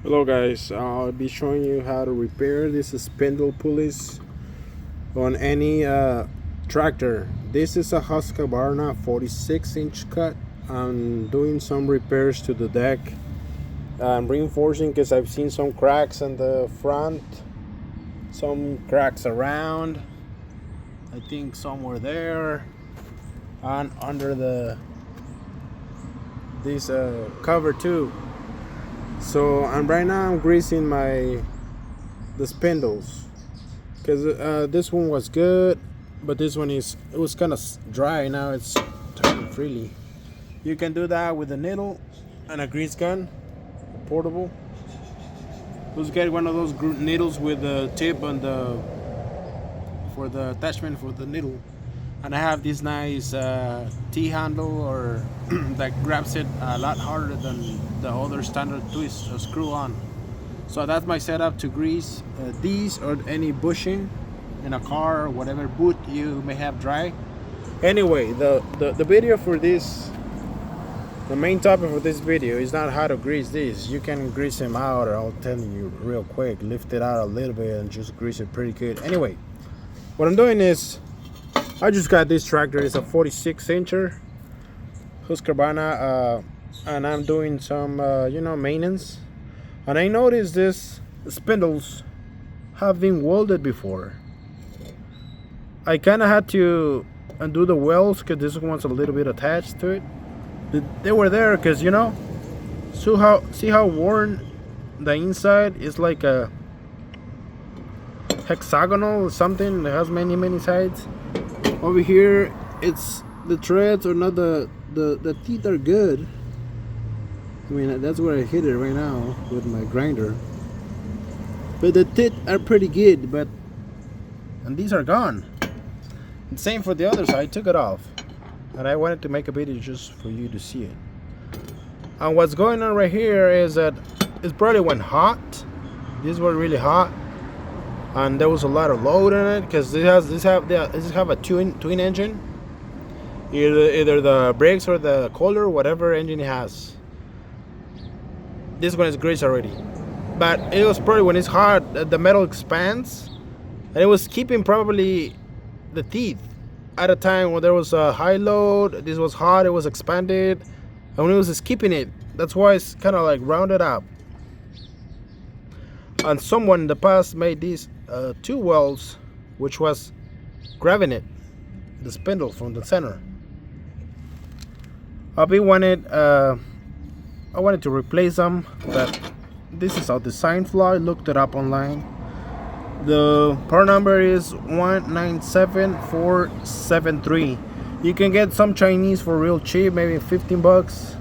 Hello guys, I'll be showing you how to repair this spindle pulleys on any tractor. This is a Husqvarna 46-inch cut. I'm doing some repairs to the deck. I'm reinforcing because I've seen some cracks in the front, some cracks around. I think somewhere there and under this cover too. So right now I'm greasing the spindles because this one was good, but this one it was kind of dry. Now it's turning freely. You can do that with a needle and a grease gun, portable. Just get one of those needles with the tip on for the attachment for the needle, and I have this nice T-handle or that grabs it a lot harder than the other standard twist or screw on. So that's my setup to grease these or any bushing in a car or whatever boot you may have dry. Anyway, the video for this, the main topic for this video is not how to grease these. You can grease them out, or I'll tell you real quick. Lift it out a little bit and just grease it pretty good. Anyway, what I'm doing is I just got this tractor. It's a 46-incher Husqvarna, and I'm doing some maintenance. And I noticed this spindles have been welded before. I kind of had to undo the welds because this one's a little bit attached to it. They were there because see how worn the inside is, like a hexagonal or something that has many sides. Over here, it's the threads are not the teeth are good. I mean, that's where I hit it right now with my grinder. But the teeth are pretty good, and these are gone. And same for the other side. I took it off, and I wanted to make a video just for you to see it. And what's going on right here is that it probably went hot. These were really hot, and there was a lot of load in it because this have a twin engine. Either the brakes or the Kohler, whatever engine it has. This one is greased already, but it was probably when it's hot, the metal expands, and it was keeping probably the teeth at a time when there was a high load. This was hot, it was expanded, and when it was keeping it, that's why it's kind of like rounded up. And someone in the past made these two welds, which was grabbing it, the spindle from the center. I wanted to replace them, but this is a design flaw. I looked it up online. The part number is 197473. You can get some Chinese for real cheap, maybe 15 bucks,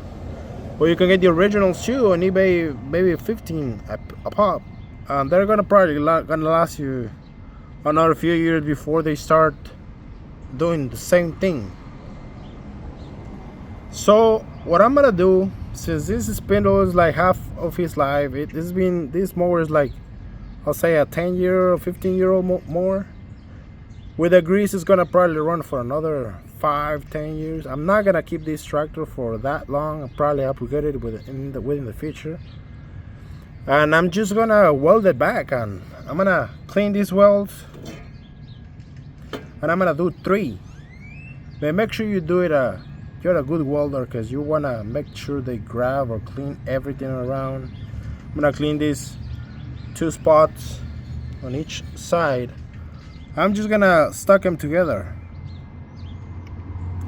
or you can get the originals too on eBay, maybe 15 a pop. They're probably gonna last you another few years before they start doing the same thing. So what I'm gonna do, since this spindle is like half of his life, this mower is like, I'll say a 10-year or 15-year-old mower. With the grease, it's gonna probably run for another 5-10 years. I'm not gonna keep this tractor for that long. I'll probably upgrade it within the future. And I'm just gonna weld it back, and I'm gonna clean these welds, and I'm gonna do 3. But make sure you do it you're a good welder, because you want to make sure they grab or clean everything around. I'm going to clean these 2 spots on each side. I'm just going to stuck them together.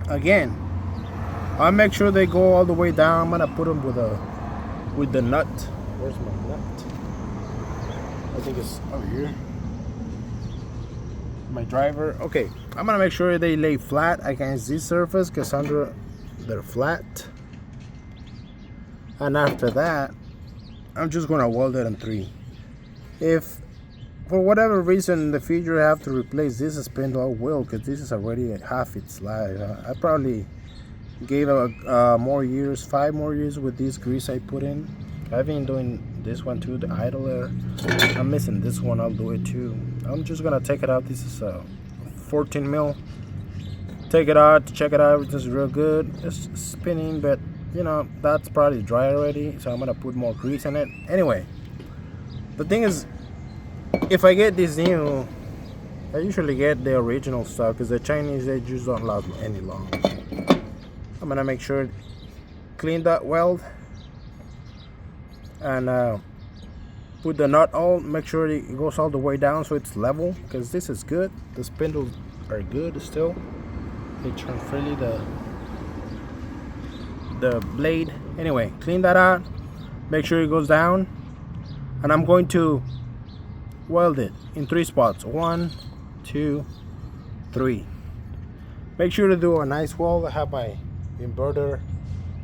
Again, I'll make sure they go all the way down. I'm going to put them with the nut. Where's my nut? I think it's over here. My driver. Okay, I'm going to make sure they lay flat against this surface, because under they're flat. And after that, I'm just gonna weld it in 3. If for whatever reason in the future I have to replace this spindle, I will, because this is already at half its life. I probably gave 5 more years with this grease I put in. I've been doing this one too, the idler. I'm missing this one. I'll do it too. I'm just gonna take it out. This is a 14 mil. Take it out, check it out. Everything's real good. It's spinning, but that's probably dry already, so I'm gonna put more grease in it. Anyway, The thing is, if I get this new, I usually get the original stuff because the Chinese, they just don't last any long. I'm gonna make sure clean that weld and put the nut all, make sure it goes all the way down so it's level, because this is good. The spindles are good still. They turn freely the blade. Anyway, clean that out, make sure it goes down, and I'm going to weld it in 3 spots. 1, 2, 3. Make sure to do a nice weld. I have my inverter.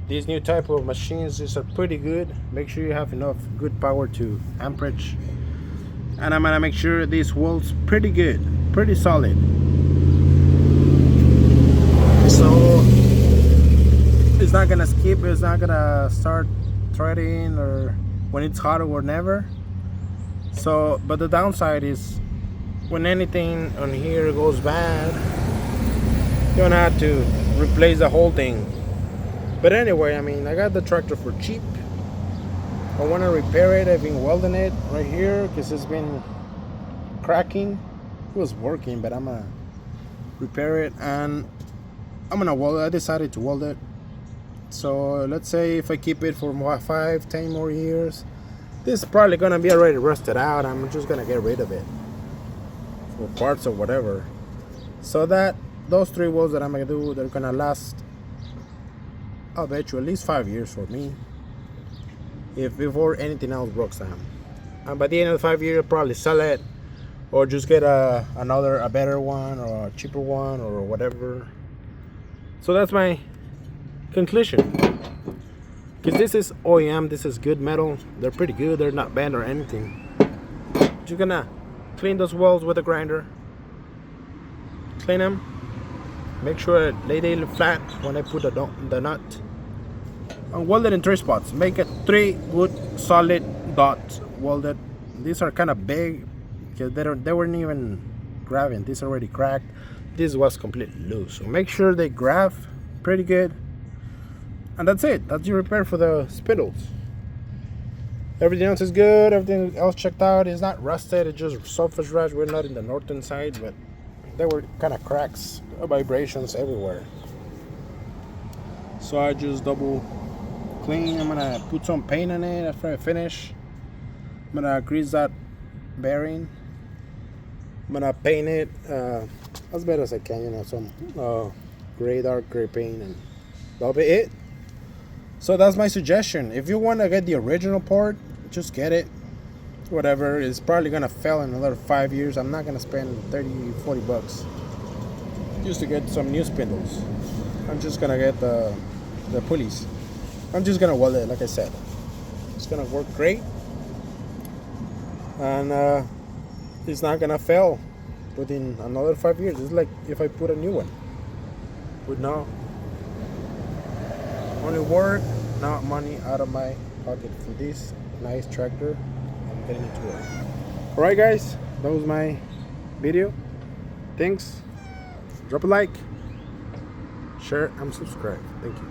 These new type of machines, these are pretty good. Make sure you have enough good power to amperage, and I'm gonna make sure this weld's pretty good, pretty solid. So it's not gonna skip, it's not gonna start threading or when it's hot or never. So, but the downside is when anything on here goes bad, you're gonna have to replace the whole thing. But anyway, I mean, I got the tractor for cheap. I want to repair it. I've been welding it right here because it's been cracking. It was working, but I'm gonna repair it and I'm gonna weld it. I decided to weld it. So let's say if I keep it for 5-10 more years, this is probably gonna be already rusted out. I'm just gonna get rid of it for parts or whatever. So that those 3 welds that I'm gonna do, they're gonna last, I'll bet you, at least 5 years for me, if before anything else breaks down. And by the end of the 5 years, I'll probably sell it or just get a better one or a cheaper one or whatever. So that's my conclusion. Because this is OEM, this is good metal. They're pretty good. They're not bent or anything. Just gonna clean those welds with a grinder. Clean them. Make sure they lay flat when I put the nut. And weld it in 3 spots. Make it 3 good solid dots welded. These are kind of big because they weren't even grabbing. This already cracked. This was completely loose. So make sure they grab pretty good. And that's it. That's your repair for the spindles. Everything else is good. Everything else checked out. It's not rusted. It's just surface rust. We're not in the northern side, but there were kind of cracks, vibrations everywhere. So I just double clean. I'm gonna put some paint on it after I finish. I'm gonna grease that bearing. I'm gonna paint it as best as I can, you know, some dark gray paint, and that'll be it. So that's my suggestion. If you want to get the original part, just get it. Whatever, it's probably gonna fail in another 5 years. I'm not gonna spend 30-40 bucks just to get some new spindles. I'm just gonna get the pulleys. I'm just gonna weld it, like I said. It's gonna work great, and it's not gonna fail within another 5 years. It's like if I put a new one. Would not only work, not money out of my pocket for this nice tractor. I'm getting it to work. Alright guys, that was my video. Thanks. Drop a like, share, and subscribe. Thank you.